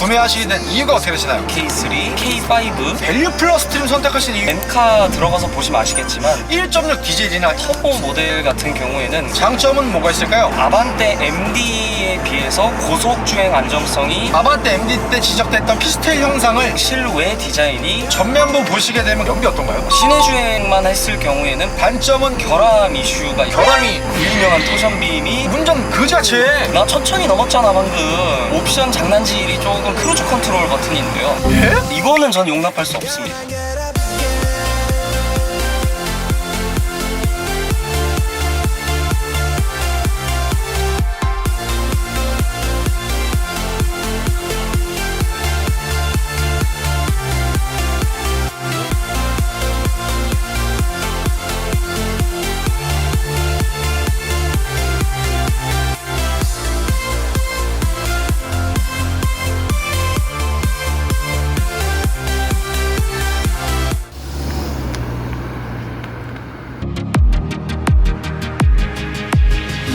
구매하시게 된 이유가 어떻게 되시나요? K3, K5 밸류 플러스 트림 선택하신 이유, M카 들어가서 보시면 아시겠지만 1.6 디젤이나 터보 모델 같은 경우에는 장점은 뭐가 있을까요? 아반떼 MD에 비해서 고속주행 안정성이 아반떼 MD 때 지적됐던 피스텔 형상을 실외 디자인이 전면부 보시게 되면 연비 어떤가요? 시내 주행만 했을 경우에는 단점은 결함 이슈가 결함이 유명한 토션빔이 운전 그 자체에 나 천천히 넘었잖아 방금. 옵션 장난질이 조금 크루즈 컨트롤 버튼인데요. 예? 이거는 전 용납할 수 없습니다.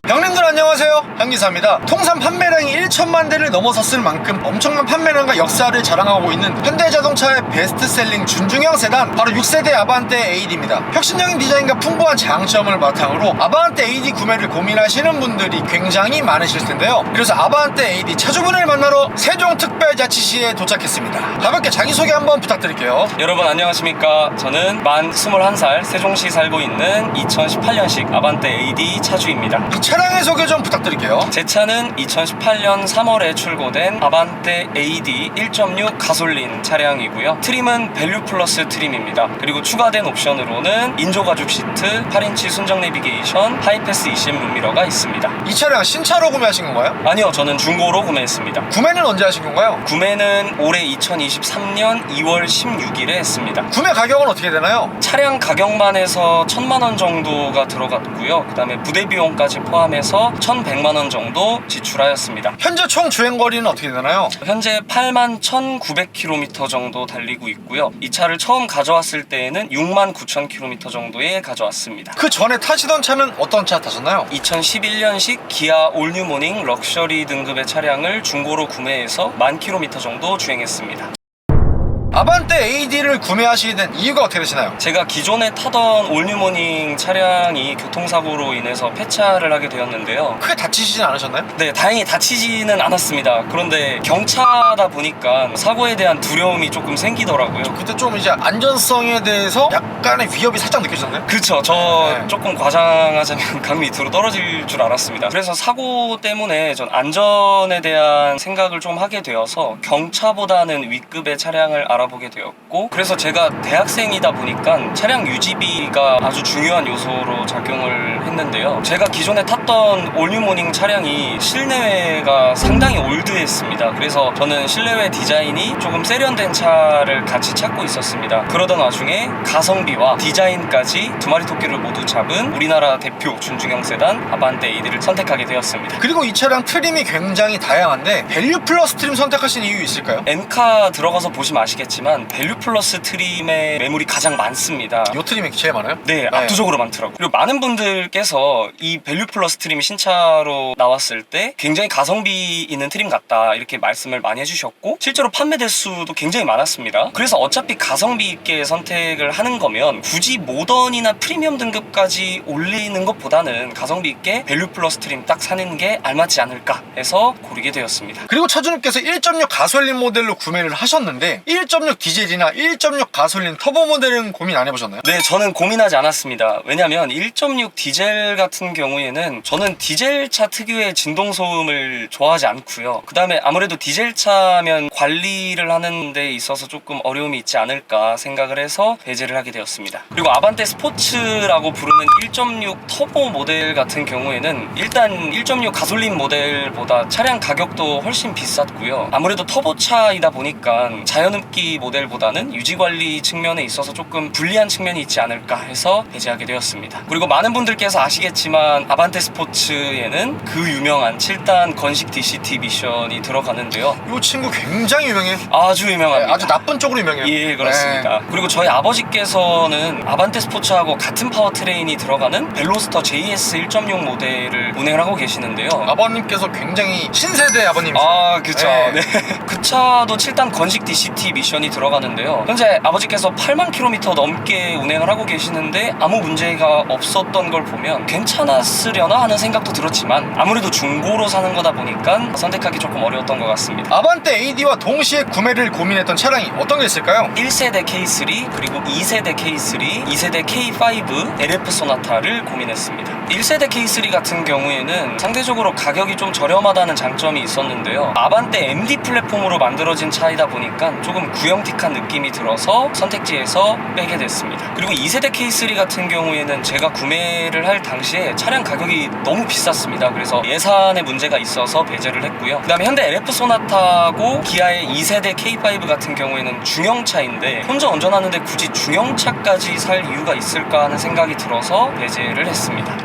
형님들 안녕하세요, 현기사입니다. 통산 판매량이 1천만 대를 넘어섰을 만큼 엄청난 판매량과 역사를 자랑하고 있는 현대자동차의 베스트셀링 준중형 세단, 바로 6세대 아반떼 AD입니다. 혁신적인 디자인과 풍부한 장점을 바탕으로 아반떼 AD 구매를 고민하시는 분들이 굉장히 많으실 텐데요. 그래서 아반떼 AD 차주분을 만나러 세종특별자치시에 도착했습니다. 가볍게 자기소개 한번 부탁드릴게요. 여러분 안녕하십니까. 저는 만 21살 세종시 살고 있는 2018년식 아반떼 AD 차주입니다. 이 차량의 소개 좀 부탁드릴게요. 제 차는 2018년 3월에 출고된 아반떼 AD 1.6 가솔린 차량이고요. 트림은 밸류 플러스 트림입니다. 그리고 추가된 옵션으로는 인조가죽 시트, 8인치 순정 내비게이션, 하이패스 20 룸미러가 있습니다. 이 차량 신차로 구매하신 건가요? 아니요, 저는 중고로 구매했습니다. 구매는 언제 하신 건가요? 구매는 올해 2023년 2월 16일에 했습니다. 구매 가격은 어떻게 되나요? 차량 가격만 해서 1,000만 원 정도가 들어갔고요. 그 다음에 부대 비용까지 포함해서 1,100만 원 정도 지출하였습니다. 현재 총 주행거리는 어떻게 되나요? 현재 81,900km 정도 달리고 있고요. 이 차를 처음 가져왔을 때에는 69,000km 정도에 가져왔습니다. 그 전에 타시던 차는 어떤 차 타셨나요? 2011년식 기아 올뉴 모닝 럭셔리 등급의 차량을 중고로 구매해서 10,000km 정도 주행했습니다. 아반떼 AD를 구매하시게 된 이유가 어떻게 되시나요? 제가 기존에 타던 올뉴모닝 차량이 교통사고로 인해서 폐차를 하게 되었는데요. 크게 다치시진 않으셨나요? 네, 다행히 다치지는 않았습니다. 그런데 경차다 보니까 사고에 대한 두려움이 조금 생기더라고요. 그때 좀 이제 안전성에 대해서 약간의 위협이 살짝 느껴졌나요? 그쵸, 저 네. 조금 과장하자면 강 밑으로 떨어질 줄 알았습니다. 그래서 사고 때문에 전 안전에 대한 생각을 좀 하게 되어서 경차보다는 윗급의 차량을 알아보게 되었고, 그래서 제가 대학생이다 보니까 차량 유지비가 아주 중요한 요소로 작용을 했는데요. 제가 기존에 탔던 올뉴모닝 차량이 실내외가 상당히 올드했습니다. 그래서 저는 실내외 디자인이 조금 세련된 차를 같이 찾고 있었습니다. 그러던 와중에 가성비와 디자인까지 두 마리 토끼를 모두 잡은 우리나라 대표 준중형 세단 아반떼 AD를 선택하게 되었습니다. 그리고 이 차량 트림이 굉장히 다양한데 밸류 플러스 트림 선택하신 이유 있을까요? M카 들어가서 보시면 아시겠지만 밸류 플러스 트림의 매물이 가장 많습니다. 요 트림이 제일 많아요? 네, 압도적으로 많더라고요. 그리고 많은 분들께서 이 밸류 플러스 트림이 신차로 나왔을 때 굉장히 가성비 있는 트림 같다 이렇게 말씀을 많이 해주셨고, 실제로 판매 대수도 굉장히 많았습니다. 그래서 어차피 가성비 있게 선택을 하는 거면 굳이 모던이나 프리미엄 등급까지 올리는 것보다는 가성비 있게 밸류 플러스 트림 딱 사는 게 알맞지 않을까 해서 고르게 되었습니다. 그리고 차주님께서 1.6 가솔린 모델로 구매를 하셨는데 1.6 디젤이나 1.6 가솔린 터보 모델은 고민 안 해보셨나요? 네, 저는 고민하지 않았습니다. 왜냐면 1.6 디젤 같은 경우에는 저는 디젤차 특유의 진동 소음을 좋아하지 않고요. 그 다음에 아무래도 디젤차면 관리를 하는 데 있어서 조금 어려움이 있지 않을까 생각을 해서 배제를 하게 되었습니다. 그리고 아반떼 스포츠라고 부르는 1.6 터보 모델 같은 경우에는 일단 1.6 가솔린 모델보다 차량 가격도 훨씬 비쌌고요. 아무래도 터보차이다 보니까 자연흡기 AD 모델보다는 유지관리 측면에 있어서 조금 불리한 측면이 있지 않을까 해서 배제하게 되었습니다. 그리고 많은 분들께서 아시겠지만 아반떼 스포츠에는 그 유명한 7단 건식 DCT 미션이 들어가는데요. 이 친구 굉장히 유명해요. 아주 유명합니다. 아주 나쁜 쪽으로 유명해요. 예, 그렇습니다. 그리고 저희 아버지께서는 아반떼 스포츠하고 같은 파워트레인이 들어가는 벨로스터 JS 1.6 모델을 운행을 하고 계시는데요. 아버님께서 굉장히 신세대 아버님이세요. 아, 그쵸. 네. 네. 그 차도 7단 건식 DCT 미션이 들어가는데요. 현재 아버지께서 8만 킬로미터 넘게 운행을 하고 계시는데 아무 문제가 없었던 걸 보면 괜찮았으려나 하는 생각도 들었지만 아무래도 중고로 사는 거다 보니까 선택하기 조금 어려웠던 것 같습니다. 아반떼 AD와 동시에 구매를 고민했던 차량이 어떤 게 있을까요? 1세대 K3 그리고 2세대 K3, 2세대 K5 LF 소나타를 고민했습니다. 1세대 K3 같은 경우에는 상대적으로 가격이 좀 저렴하다는 장점이 있었는데요. 아반떼 MD 플랫폼으로 만들어진 차이다 보니까 조금 구형틱한 느낌이 들어서 선택지에서 빼게 됐습니다. 그리고 2세대 K3 같은 경우에는 제가 구매를 할 당시에 차량 가격이 너무 비쌌습니다. 그래서 예산에 문제가 있어서 배제를 했고요. 그 다음에 현대 LF 소나타하고 기아의 2세대 K5 같은 경우에는 중형차인데 혼자 운전하는데 굳이 중형차까지 살 이유가 있을까 하는 생각이 들어서 배제를 했습니다.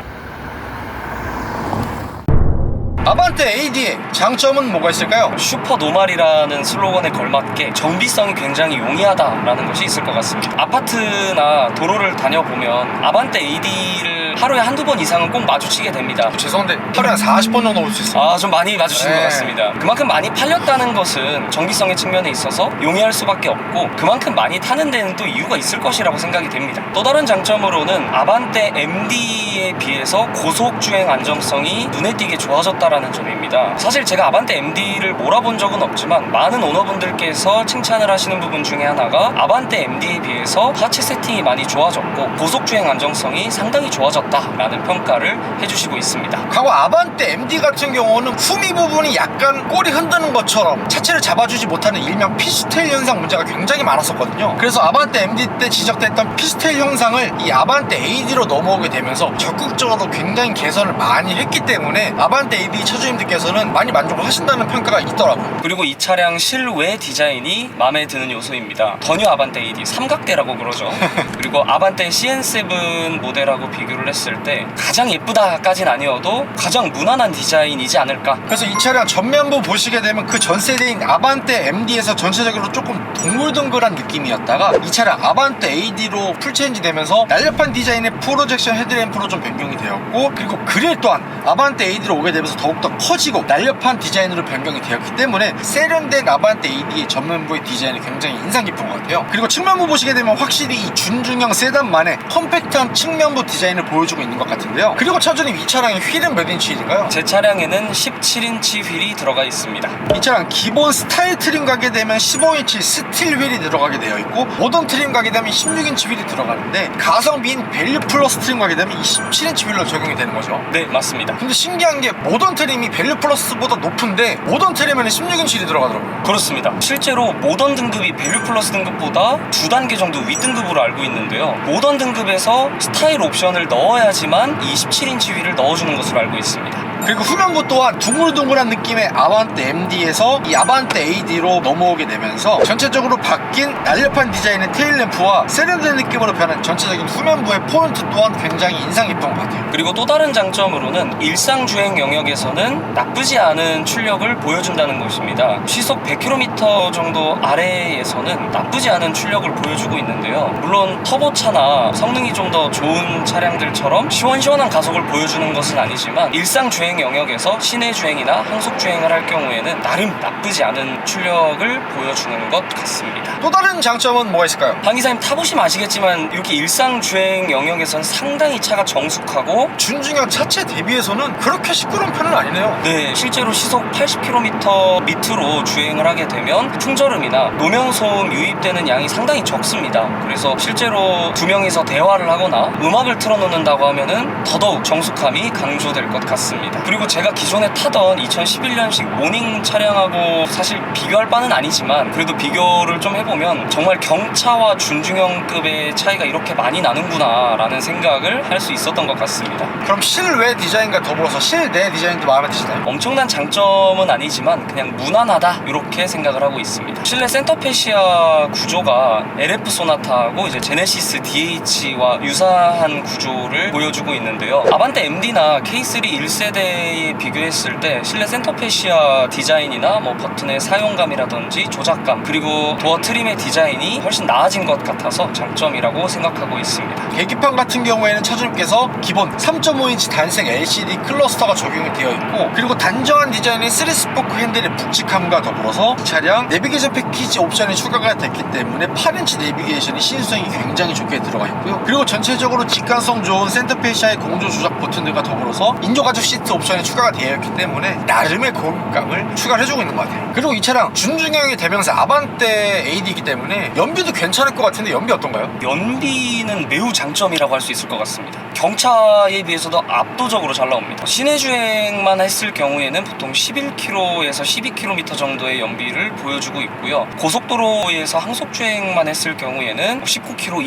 아반떼 AD의 장점은 뭐가 있을까요? 슈퍼 노말이라는 슬로건에 걸맞게 정비성이 굉장히 용이하다라는 것이 있을 것 같습니다. 아파트나 도로를 다녀보면 아반떼 AD를 하루에 한두 번 이상은 꼭 마주치게 됩니다. 죄송한데 하루에 한 40번 정도 올 수 있어요. 아, 좀 많이 마주치는 네. 것 같습니다. 그만큼 많이 팔렸다는 것은 정비성의 측면에 있어서 용이할 수밖에 없고 그만큼 많이 타는 데는 또 이유가 있을 것이라고 생각이 됩니다. 또 다른 장점으로는 아반떼 MD에 비해서 고속주행 안정성이 눈에 띄게 좋아졌다라는 점입니다. 사실 제가 아반떼 MD를 몰아본 적은 없지만 많은 오너분들께서 칭찬을 하시는 부분 중에 하나가 아반떼 MD에 비해서 하체 세팅이 많이 좋아졌고 고속주행 안정성이 상당히 좋아졌다라는 평가를 해주시고 있습니다. 과거 아반떼 MD 같은 경우는 후미 부분이 약간 꼬리 흔드는 것처럼 차체를 잡아주지 못하는 일명 피스테일 현상 문제가 굉장히 많았었거든요. 그래서 아반떼 MD 때 지적됐던 피스테일 현상을 이 아반떼 AD로 넘어오게 되면서 적극적으로 굉장히 개선을 많이 했기 때문에 아반떼 AD 차주님들께서는 많이 만족을 하신다는 평가가 있더라고요. 그리고 이 차량 실외 디자인이 마음에 드는 요소입니다. 더 뉴 아반떼 AD 삼각대라고 그러죠. 그리고 아반떼 CN7 모델하고 비교를 했을 때 가장 예쁘다까지는 아니어도 가장 무난한 디자인이지 않을까. 그래서 이 차량 전면부 보시게 되면 그 전 세대인 아반떼 MD에서 전체적으로 조금 동글동글한 느낌이었다가 이 차량 아반떼 AD로 풀체인지 되면서 날렵한 디자인의 프로젝션 헤드램프로 좀 변경이 되었고, 그리고 그릴 또한 아반떼 AD로 오게 되면서 더욱더 커지고 날렵한 디자인으로 변경이 되었기 때문에 세련된 아반떼 AD의 전면부의 디자인이 굉장히 인상 깊은 것 같아요. 그리고 측면부 보시게 되면 확실히 이 준중형 세단만의 컴팩트한 측면부 디자인을 보여주고 있는 것 같은데요. 그리고 차주님, 이 차량의 휠은 몇 인치 휠인가요? 제 차량에는 17인치 휠이 들어가 있습니다. 이 차량 기본 스타일 트림 가게 되면 15인치 스틸 휠이 들어가게 되어 있고, 모던 트림 가게 되면 16인치 휠이 들어가는데 가성비인 밸류 플러스 트림 가게 되면 이 17인치 휠로 적용이 되는 거죠. 네, 맞습니다. 근데 신기한 게 모던 트림이 밸류 플러스보다 높은데 모던 트림에는 16인치 휠이 들어가더라고요. 그렇습니다. 실제로 모던 등급이 밸류 플러스 등급보다 2단계 정도 윗등급으로 알고 있는데요. 모던 등급에서 스타일 옵션을 넣어야지만 27인치 휠을 넣어주는 것으로 알고 있습니다. 그리고 후면부 또한 둥글둥글한 느낌의 아반떼 MD에서 이 아반떼 AD로 넘어오게 되면서 전체적으로 바뀐 날렵한 디자인의 테일램프와 세련된 느낌으로 변한 전체적인 후면부의 포인트 또한 굉장히 인상 깊은 것 같아요. 그리고 또 다른 장점으로는 일상주행 영역에서는 나쁘지 않은 출력을 보여준다는 것입니다. 시속 100km 정도 아래에서는 나쁘지 않은 출력을 보여주고 있는데요. 물론 터보차나 성능이 좀 더 좋은 차량들처럼 시원시원한 가속을 보여주는 것은 아니지만 일상주행 영역에서 시내 주행이나 항속 주행을 할 경우에는 나름 나쁘지 않은 출력을 보여주는 것 같습니다. 또 다른 장점은 뭐가 있을까요? 강 기사님 타보시면 아시겠지만 이렇게 일상 주행 영역에선 상당히 차가 정숙하고 준중형 차체 대비해서는 그렇게 시끄러운 편은 아니네요. 네, 실제로 시속 80km 밑으로 주행을 하게 되면 풍절음이나 노명소음 유입되는 양이 상당히 적습니다. 그래서 실제로 두 명이서 대화를 하거나 음악을 틀어놓는다고 하면은 더더욱 정숙함이 강조될 것 같습니다. 그리고 제가 기존에 타던 2011년식 모닝 차량하고 사실 비교할 바는 아니지만 그래도 비교를 좀 해보면 정말 경차와 준중형급의 차이가 이렇게 많이 나는구나 라는 생각을 할 수 있었던 것 같습니다. 그럼 실외 디자인과 더불어서 실내 디자인도 마음에 드시나요? 엄청난 장점은 아니지만 그냥 무난하다 이렇게 생각을 하고 있습니다. 실내 센터페시아 구조가 LF 소나타하고 이제 제네시스 DH와 유사한 구조를 보여주고 있는데요. 아반떼 MD나 K3 1세대에 비교했을 때 실내 센터페시아 디자인이나 뭐 버튼의 사용감이라든지 조작감 그리고 도어 트림의 디자인이 훨씬 나아진 것 같아서 장점이라고 생각하고 있습니다. 계기판 같은 경우에는 차주님께서 기본 3.5인치 단색 LCD 클러스터가 적용이 되어 있고 그리고 단정한 디자인의 3스포크 핸들의 묵직함과 더불어서 이 차량 내비게이션 패키지 옵션이 추가가 됐기 때문에 8인치 내비게이션이 신수성이 굉장히 좋게 들어가 있고요. 그리고 전체적으로 직관성 좋은 센터페시아의 공조 조작 버튼들과 더불어서 인조가죽 시트 옵션이 추가가 되어 있기 때문에 나름의 고급감을 추가를 해주고 있는 것 같아요. 그리고 이 차량 준중형의 대명사 아반떼 AD이기 때문에 연비도 괜찮을 것 같은데 연비 어떤가요? 연비는 매우 장점이라고 할 수 있을 것 같습니다. 경차에 비해서도 압도적으로 잘 나옵니다. 시내 주행만 했을 경우에는 보통 11km에서 12km 정도의 연비를 보여주고 있고요. 고속도로에서 항속 주행만 했을 경우에는 19km,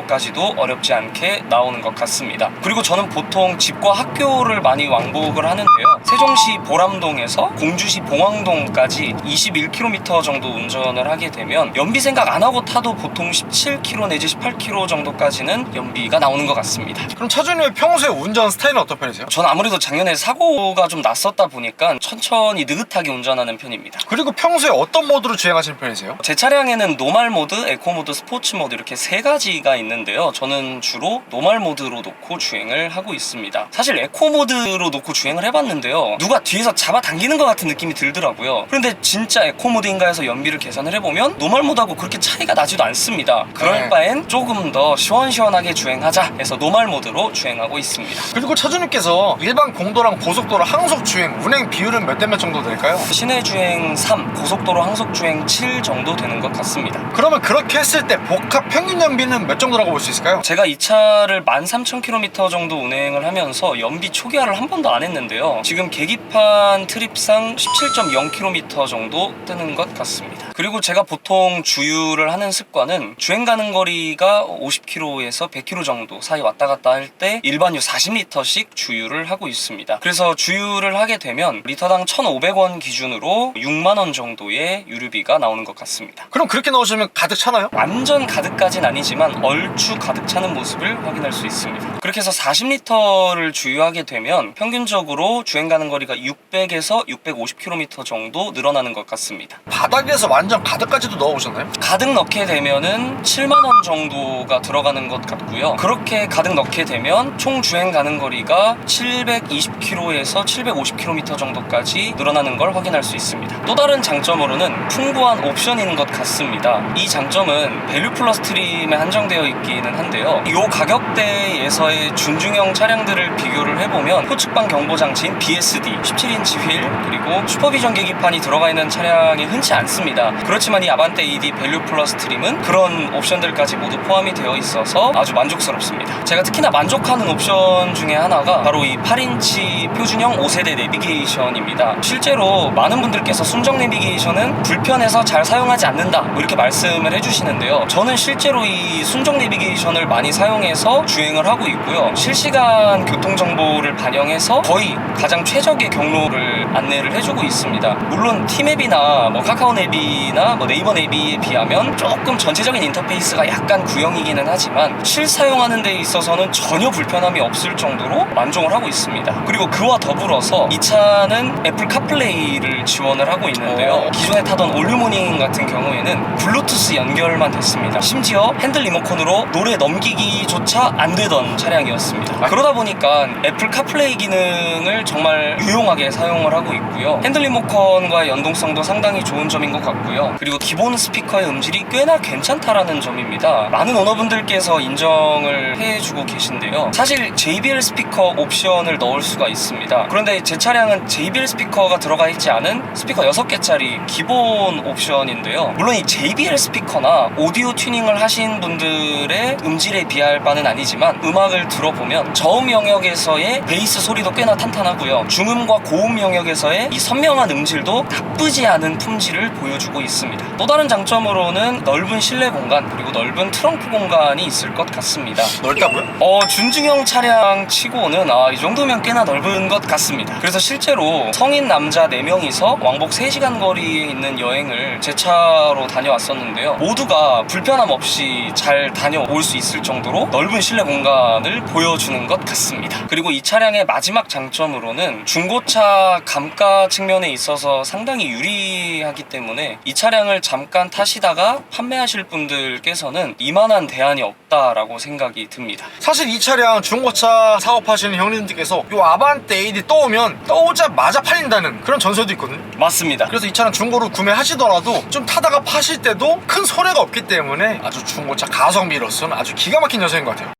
20km까지도 어렵지 않게 나오는 것 같습니다. 그리고 저는 보통 집과 학교를 많이 왕복을 하는데요. 세종시 보람동에서 공주시 봉황동까지 21km 정도 운전을 하게 되면 연비 생각 안 하고 타도 보통 17km 내지 18km 정도까지는 연비가 나오는 것 같습니다. 그럼 차주님의 평소에 운전 스타일은 어떤 편이세요? 저는 아무래도 작년에 사고가 좀 났었다 보니까 천천히 느긋하게 운전하는 편입니다. 그리고 평소에 어떤 모드로 주행하시는 편이세요? 제 차량에는 노말 모드, 에코 모드, 스포츠 모드 이렇게 세 가지가 있는데요. 저는 주로 노말 모드로 놓고 주행을 하고 있습니다. 사실 에코 모드로 놓고 주행을 해봤는데요. 누가 뒤에서 잡아당기는 것 같은 느낌이 들더라고요. 그런데 진짜 에코 모드인가 해서 연비를 계산을 해보면 노말 모드하고 그렇게 차이가 나지도 않습니다. 그럴 네. 바엔 조금 더 시원시원하게 주행하자 해서 노말 모드로 주행하고 있습니다. 그리고 차주님께서 일반 공도랑 고속도로 항속 주행 운행 비율은 몇 대 몇 정도 될까요? 시내 주행 3, 고속도로 항속 주행 7 정도 되는 것 같습니다. 그러면 그렇게 했을 때 복합 평균 연비는 몇 정도라고 볼 수 있을까요? 제가 이 차를 13,000km 정도 운행을 하면서 연비 초기화를 한 번도 안 했는데요. 지금 계기판 트립상 17.0km 정도 뜨는 것 같습니다. 그리고 제가 보통 주유를 하는 습관은 주행 가는 거리가 50km에서 100km 정도 사이 왔다 갔다 할 때 일반유 40리터씩 주유를 하고 있습니다. 그래서 주유를 하게 되면 리터당 1,500원 기준으로 6만원 정도의 유류비가 나오는 것 같습니다. 그럼 그렇게 넣으시면 가득 차나요? 완전 가득까진 아니지만 얼추 가득 차는 모습을 확인할 수 있습니다. 그렇게 해서 40리터를 주유하게 되면 평균적으로 주행 가는 거리가 600에서 650km 정도 늘어나는 것 같습니다. 바닥에서 완전 가득까지도 넣어보셨나요? 가득 넣게 되면은 7만원 정도가 들어가는 것 같고요. 그렇게 가득 넣게 되면 총 주행 가는 거리가 720km에서 750km 정도까지 늘어나는 걸 확인할 수 있습니다. 또 다른 장점으로는 풍부한 옵션인 것 같습니다. 이 장점은 밸류 플러스 트림에 한정되어 있기는 한데요. 이 가격대에서의 준중형 차량들을 비교를 해보면 후측방 경보장치인 BSD, 17인치 휠, 그리고 슈퍼비전 계기판이 들어가 있는 차량이 흔치 않습니다. 그렇지만 이 아반떼 ED 밸류 플러스 트림은 그런 옵션들까지 모두 포함이 되어 있어서 아주 만족스럽습니다. 제가 특히나 만족하는 옵션 중에 하나가 바로 이 8인치 표준형 5세대 내비게이션입니다. 실제로 많은 분들께서 순정 내비게이션은 불편해서 잘 사용하지 않는다 뭐 이렇게 말씀을 해주시는데요. 저는 실제로 이 순정 내비게이션을 많이 사용해서 주행을 하고 있고요. 실시간 교통정보를 반영해서 거의 가장 최적의 경로를 안내를 해주고 있습니다. 물론 T맵이나 뭐 카카오 내비나 뭐 네이버 내비에 비하면 조금 전체적인 인터페이스가 약간 구형이기는 하지만 실사용하는 데 있어서는 전혀 불편함이 없을 정도로 만족을 하고 있습니다. 그리고 그와 더불어서 이 차는 애플 카플레이를 지원을 하고 있는데요. 기존에 타던 올류모닝 같은 경우에는 블루투스 연결만 됐습니다. 심지어 핸들 리모컨으로 노래 넘기기조차 안 되던 차량이었습니다. 그러다 보니까 애플 카플레이 기능을 정말 유용하게 사용을 하고 있고요. 핸들 리모컨과의 연동성도 상당히 좋은 점인 것 같고요. 있고요. 그리고 기본 스피커의 음질이 꽤나 괜찮다라는 점입니다. 많은 오너분들께서 인정을 해주고 계신데요. 사실 JBL 스피커 옵션을 넣을 수가 있습니다. 그런데 제 차량은 JBL 스피커가 들어가 있지 않은 스피커 6개짜리 기본 옵션인데요. 물론 이 JBL 스피커나 오디오 튜닝을 하신 분들의 음질에 비할 바는 아니지만 음악을 들어보면 저음 영역에서의 베이스 소리도 꽤나 탄탄하고요. 중음과 고음 영역에서의 이 선명한 음질도 나쁘지 않은 품질을 보여주고 있습니다. 또 다른 장점으로는 넓은 실내 공간 그리고 넓은 트렁크 공간이 있을 것 같습니다. 넓다고요? 준중형 차량 치고는 이 정도면 꽤나 넓은 것 같습니다. 그래서 실제로 성인 남자 4명이서 왕복 3시간 거리에 있는 여행을 제 차로 다녀왔었는데요. 모두가 불편함 없이 잘 다녀올 수 있을 정도로 넓은 실내 공간을 보여주는 것 같습니다. 그리고 이 차량의 마지막 장점으로는 중고차 감가 측면에 있어서 상당히 유리하기 때문에 이 차량을 잠깐 타시다가 판매하실 분들께서는 이만한 대안이 없다라고 생각이 듭니다. 사실 이 차량 중고차 사업하시는 형님들께서 요 아반떼 AD 떠오자마자 팔린다는 그런 전설도 있거든요. 맞습니다. 그래서 이 차량 중고로 구매하시더라도 좀 타다가 파실 때도 큰 손해가 없기 때문에 아주 중고차 가성비로서는 아주 기가 막힌 녀석인 것 같아요.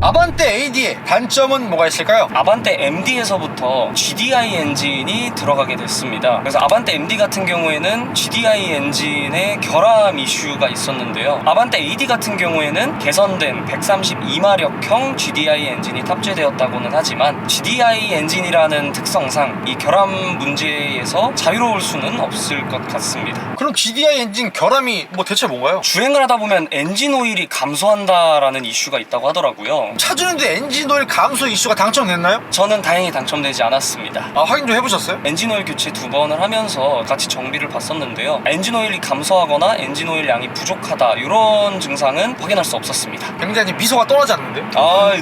아반떼 AD의 단점은 뭐가 있을까요? 아반떼 MD에서부터 GDI 엔진이 들어가게 됐습니다. 그래서 아반떼 MD 같은 경우에는 GDI 엔진의 결함 이슈가 있었는데요. 아반떼 AD 같은 경우에는 개선된 132마력형 GDI 엔진이 탑재되었다고는 하지만 GDI 엔진이라는 특성상 이 결함 문제에서 자유로울 수는 없을 것 같습니다. 그럼 GDI 엔진 결함이 뭐 대체 뭔가요? 주행을 하다 보면 엔진 오일이 감소한다라는 이슈가 있다고 하더라고요. 차주는데 엔진 오일 감소 이슈가 당첨됐나요? 저는 다행히 당첨되지 않았습니다. 확인 좀 해보셨어요? 엔진 오일 교체 2번을 하면서 같이 정비를 봤었는데요. 엔진 오일이 감소하거나 엔진 오일 양이 부족하다 이런 증상은 확인할 수 없었습니다. 굉장히 미소가 떠나지 않는데?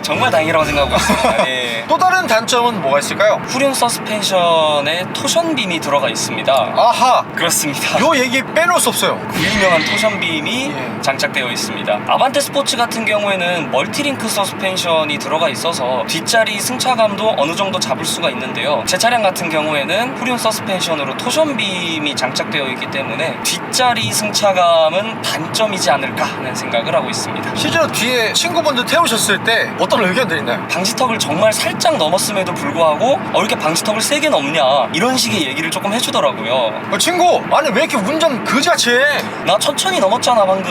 정말 다행이라고 생각하고 있습니다. 예. 또 다른 단점은 뭐가 있을까요? 후륜 서스펜션에 토션빔이 들어가 있습니다. 아하! 그렇습니다. 요 얘기 빼놓을 수 없어요. 그 유명한 토션빔이 예. 장착되어 있습니다. 아반떼 스포츠 같은 경우에는 멀티링크 서스펜션이 들어가 있어서 뒷자리 승차감도 어느 정도 잡을 수가 있는데요. 제 차량 같은 경우에는 후륜 서스펜션으로 토션빔이 장착되어 있기 때문에 뒷자리 승차감은 단점이지 않을까 하는 생각을 하고 있습니다. 실제로 뒤에 친구분들 태우셨을 때 어떤 의견들이 있나요? 방지턱을 정말 살짝 넘었음에도 불구하고 이렇게 방지턱을 세게 넘냐 이런 식의 얘기를 조금 해주더라고요. 친구! 아니 왜 이렇게 운전 그지같이 해? 나 천천히 넘었잖아 방금.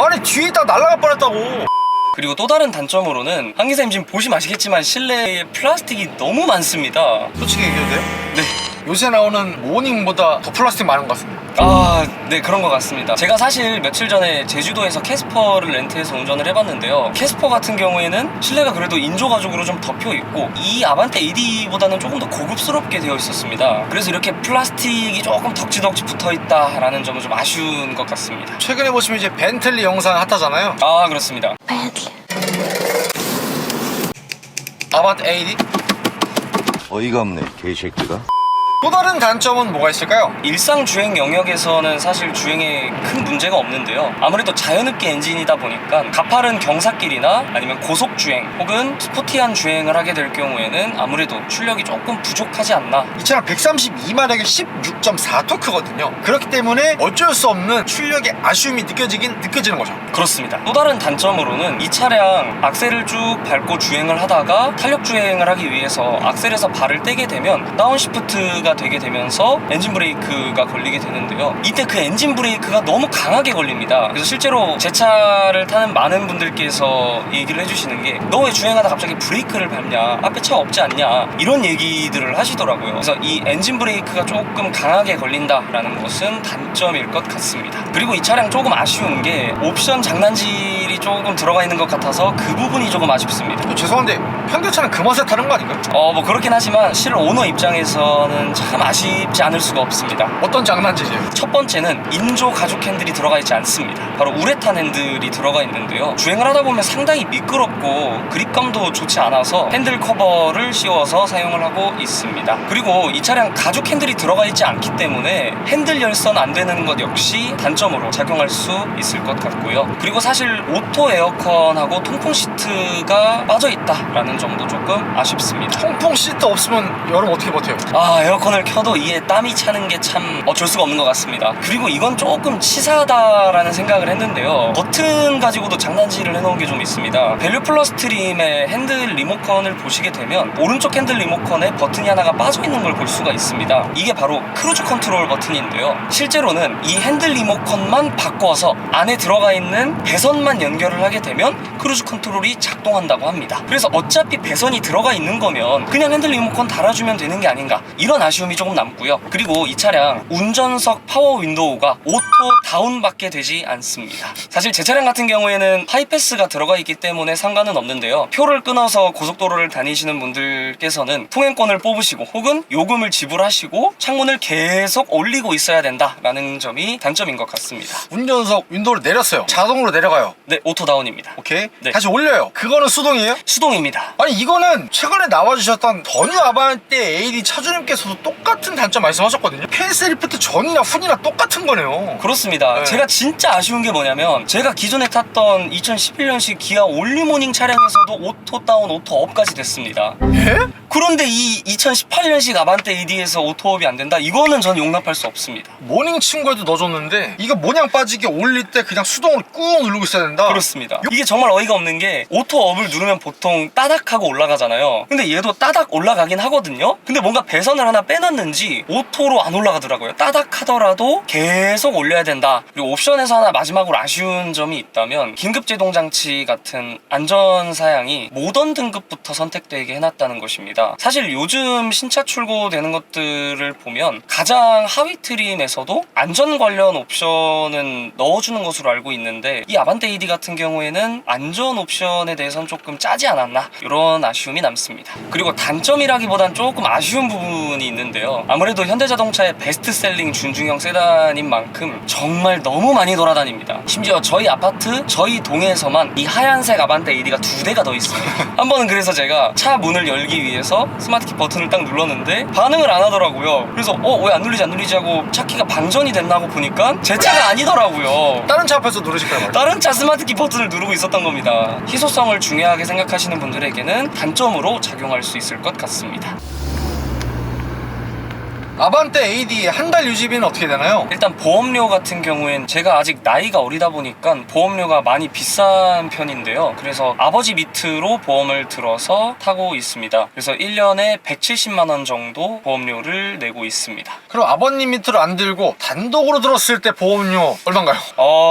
아니 뒤에 있다 날아갈 뻔했다고. 그리고 또 다른 단점으로는 한기사님 지금 보시면 아시겠지만 실내에 플라스틱이 너무 많습니다. 솔직히 얘기해도 돼요? 네. 요새 나오는 모닝보다 더 플라스틱 많은 것 같습니다. 네, 그런 것 같습니다. 제가 사실 며칠 전에 제주도에서 캐스퍼를 렌트해서 운전을 해봤는데요. 캐스퍼 같은 경우에는 실내가 그래도 인조 가죽으로 좀 덮여 있고 이 아반떼 AD보다는 조금 더 고급스럽게 되어 있었습니다. 그래서 이렇게 플라스틱이 조금 덕지덕지 붙어 있다라는 점은 좀 아쉬운 것 같습니다. 최근에 보시면 이제 벤틀리 영상 핫하잖아요. 그렇습니다. 아반떼 AD? 어이가 없네 개새끼가. 또 다른 단점은 뭐가 있을까요? 일상 주행 영역에서는 사실 주행에 큰 문제가 없는데요. 아무래도 자연흡기 엔진이다 보니까 가파른 경사길이나 아니면 고속 주행 혹은 스포티한 주행을 하게 될 경우에는 아무래도 출력이 조금 부족하지 않나. 이 차량 132마력의 16.4토크거든요. 그렇기 때문에 어쩔 수 없는 출력의 아쉬움이 느껴지는 거죠. 그렇습니다. 또 다른 단점으로는 이 차량 악셀을 쭉 밟고 주행을 하다가 탄력 주행을 하기 위해서 악셀에서 발을 떼게 되면 다운시프트가 되게 되면서 엔진 브레이크가 걸리게 되는데요. 이때 그 엔진 브레이크가 너무 강하게 걸립니다. 그래서 실제로 제 차를 타는 많은 분들께서 얘기를 해주시는 게 너 왜 주행하다 갑자기 브레이크를 밟냐, 앞에 차 없지 않냐, 이런 얘기들을 하시더라고요. 그래서 이 엔진 브레이크가 조금 강하게 걸린다라는 것은 단점일 것 같습니다. 그리고 이 차량 조금 아쉬운 게 옵션 장난질이 조금 들어가 있는 것 같아서 그 부분이 조금 아쉽습니다. 죄송한데 현대차는 그 맛에 타는 거 아닌가요? 뭐 그렇긴 하지만 실 오너 입장에서는 참 아쉽지 않을 수가 없습니다. 어떤 장난질이에요? 첫 번째는 인조 가죽 핸들이 들어가 있지 않습니다. 바로 우레탄 핸들이 들어가 있는데요. 주행을 하다 보면 상당히 미끄럽고 그립감도 좋지 않아서 핸들 커버를 씌워서 사용을 하고 있습니다. 그리고 이 차량 가죽 핸들이 들어가 있지 않기 때문에 핸들 열선 안 되는 것 역시 단점으로 작용할 수 있을 것 같고요. 그리고 사실 오토 에어컨하고 통풍 시트가 빠져 있다라는 점도 조금 아쉽습니다. 통풍 시트 없으면 여름 어떻게 버텨요? 에어컨을 켜도 이에 땀이 차는 게 참 어쩔 수가 없는 것 같습니다. 그리고 이건 조금 치사하다라는 생각을 했는데요. 버튼 가지고도 장난질을 해놓은 게 좀 있습니다. 밸류 플러스 트림의 핸들 리모컨을 보시게 되면 오른쪽 핸들 리모컨에 버튼이 하나가 빠져있는 걸 볼 수가 있습니다. 이게 바로 크루즈 컨트롤 버튼인데요. 실제로는 이 핸들 리모컨만 바꿔서 안에 들어가 있는 배선만 연결을 하게 되면 크루즈 컨트롤이 작동한다고 합니다. 그래서 어차피 배선이 들어가 있는 거면 그냥 핸들 리모컨 달아주면 되는 게 아닌가, 이런 아쉬움이 조금 남고요. 그리고 이 차량 운전석 파워 윈도우가 오토 다운밖에 되지 않습니다. 사실 제 차량 같은 경우에는 하이패스가 들어가 있기 때문에 상관은 없는데요. 표를 끊어서 고속도로를 다니시는 분들께서는 통행권을 뽑으시고 혹은 요금을 지불하시고 창문을 계속 올리고 있어야 된다라는 점이 단점인 것 같습니다. 운전석 윈도우를 내렸어요. 자동으로 내려가요. 네, 오토 다운입니다. 오케이. 네. 다시 올려요. 그거는 수동이에요? 수동입니다. 아니 이거는 최근에 나와주셨던 더뉴 아반떼 AD 차주님께서도 똑같은 단점 말씀하셨거든요. 페이스리프트 전이나 후이나 똑같은 거네요. 그렇습니다. 네. 제가 진짜 아쉬운 게 뭐냐면 제가 기존에 탔던 2011년식 기아 올리모닝 차량에서도 오토 다운, 오토 업까지 됐습니다. 예? 그런데 이 2018년식 아반떼 AD에서 오토업이 안 된다? 이거는 전 용납할 수 없습니다. 모닝 친구에도 넣어줬는데 이거 모냥 빠지게 올릴 때 그냥 수동으로 꾹 누르고 있어야 된다. 그렇습니다. 이게 정말 어이가 없는 게 오토업을 누르면 보통 따닥하고 올라가잖아요. 근데 얘도 따닥 올라가긴 하거든요. 근데 뭔가 배선을 하나 빼놨는지 오토로 안 올라가더라고요. 따닥 하더라도 계속 올려야 된다. 그리고 옵션에서 하나 마지막으로 아쉬운 점이 있다면 긴급 제동 장치 같은 안전 사양이 모던 등급부터 선택되게 해놨다는 것입니다. 사실 요즘 신차 출고되는 것들을 보면 가장 하위 트림에서도 안전 관련 옵션은 넣어주는 것으로 알고 있는데 이 아반떼 AD 같은 경우에는 안전 옵션에 대해서는 조금 짜지 않았나, 이런 아쉬움이 남습니다. 그리고 단점이라기보단 조금 아쉬운 부분이 있는데요. 아무래도 현대자동차의 베스트셀링 준중형 세단인 만큼 정말 너무 많이 돌아다닙니다. 심지어 저희 아파트, 저희 동에서만 이 하얀색 아반떼 AD가 2대가 더 있어요. 한 번은 그래서 제가 차 문을 열기 위해서 스마트키 버튼을 딱 눌렀는데 반응을 안 하더라고요. 그래서 왜 안 눌리지 하고 차 키가 방전이 됐나 하고 보니까 제 차가 아니더라고요. 다른 차 앞에서 누르실 거예요. 다른 차 스마트키 버튼을 누르고 있었던 겁니다. 희소성을 중요하게 생각하시는 분들에게는 단점으로 작용할 수 있을 것 같습니다. 아반떼 AD 한 달 유지비는 어떻게 되나요? 일단 보험료 같은 경우엔 제가 아직 나이가 어리다 보니까 보험료가 많이 비싼 편인데요. 그래서 아버지 밑으로 보험을 들어서 타고 있습니다. 그래서 1년에 170만 원 정도 보험료를 내고 있습니다. 그럼 아버님 밑으로 안 들고 단독으로 들었을 때 보험료 얼마인가요?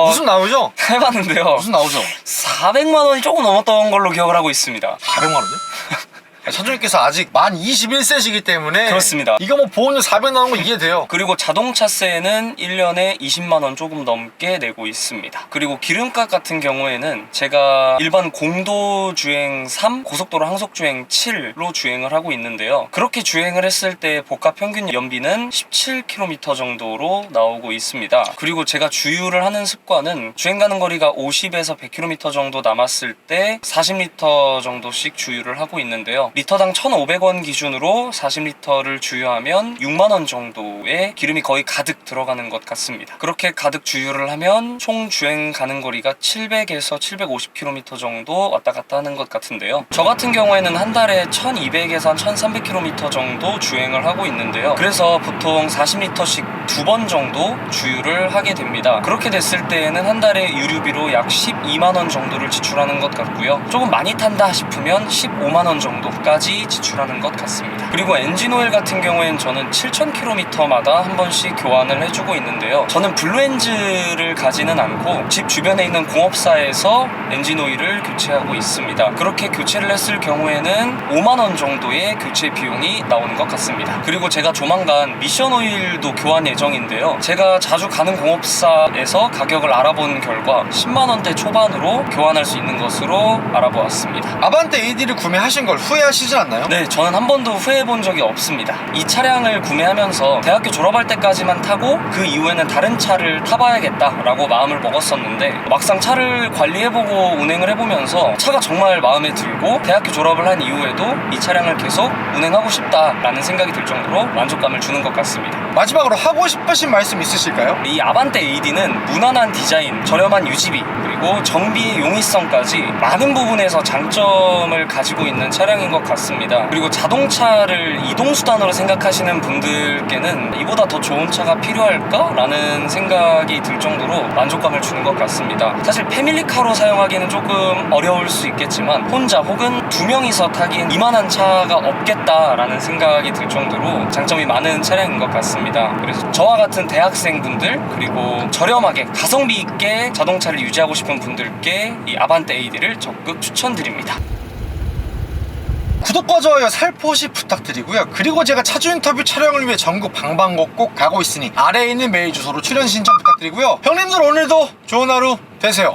무슨 나오죠? 해봤는데요. 무슨 나오죠? 400만 원이 조금 넘었던 걸로 기억을 하고 있습니다. 400만 원이요? 차주님께서 아직 만 21세시기 때문에 그렇습니다. 이거 뭐 보험료 400 나오는 거 이해돼요. 그리고 자동차세는 1년에 20만 원 조금 넘게 내고 있습니다. 그리고 기름값 같은 경우에는 제가 일반 공도 주행 3, 고속도로 항속 주행 7로 주행을 하고 있는데요. 그렇게 주행을 했을 때 복합 평균 연비는 17km 정도로 나오고 있습니다. 그리고 제가 주유를 하는 습관은 주행 가는 거리가 50에서 100km 정도 남았을 때 40리터 정도씩 주유를 하고 있는데요. 리터당 1,500원 기준으로 40리터를 주유하면 6만원 정도의 기름이 거의 가득 들어가는 것 같습니다. 그렇게 가득 주유를 하면 총 주행 가는 거리가 700에서 750km 정도 왔다 갔다 하는 것 같은데요. 저 같은 경우에는 한 달에 1,200에서 1,300km 정도 주행을 하고 있는데요. 그래서 보통 40리터씩 2번 정도 주유를 하게 됩니다. 그렇게 됐을 때에는 한 달에 유류비로 약 12만원 정도를 지출하는 것 같고요. 조금 많이 탄다 싶으면 15만원 정도까지 지출하는 것 같습니다. 그리고 엔진오일 같은 경우엔 저는 7,000km마다 한 번씩 교환을 해주고 있는데요. 저는 블루엔즈를 가지는 않고 집 주변에 있는 공업사에서 엔진오일을 교체하고 있습니다. 그렇게 교체를 했을 경우에는 5만원 정도의 교체 비용이 나오는 것 같습니다. 그리고 제가 조만간 미션오일도 교환 예정인데요. 제가 자주 가는 공업사에서 가격을 알아본 결과 10만원대 초반으로 교환할 수 있는 것으로 알아보았습니다. 아반떼 AD를 구매하신 걸 후회하시지 않나요? 네, 저는 한 번도 후회해본 적이 없습니다. 이 차량을 구매하면서 대학교 졸업할 때까지만 타고 그 이후에는 다른 차를 타봐야겠다라고 마음을 먹었었는데 막상 차를 관리해보고 운행을 해보면서 차가 정말 마음에 들고 대학교 졸업을 한 이후에도 이 차량을 계속 운행하고 싶다라는 생각이 들 정도로 만족감을 주는 것 같습니다. 마지막으로 하고 하고 싶으신 말씀 있으실까요? 이 아반떼 AD는 무난한 디자인, 저렴한 유지비, 그리고 정비의 용이성까지 많은 부분에서 장점을 가지고 있는 차량인 것 같습니다. 그리고 자동차를 이동수단으로 생각하시는 분들께는 이보다 더 좋은 차가 필요할까? 라는 생각이 들 정도로 만족감을 주는 것 같습니다. 사실 패밀리카로 사용하기는 조금 어려울 수 있겠지만 혼자 혹은 두 명이서 타기엔 이만한 차가 없겠다라는 생각이 들 정도로 장점이 많은 차량인 것 같습니다. 그래서 저와 같은 대학생분들 그리고 저렴하게 가성비 있게 자동차를 유지하고 싶은 분들께 이 아반떼 AD를 적극 추천드립니다. 구독과 좋아요 살포시 부탁드리고요. 그리고 제가 차주 인터뷰 촬영을 위해 전국 방방곡곡 가고 있으니 아래에 있는 메일 주소로 출연 신청 부탁드리고요. 형님들 오늘도 좋은 하루 되세요.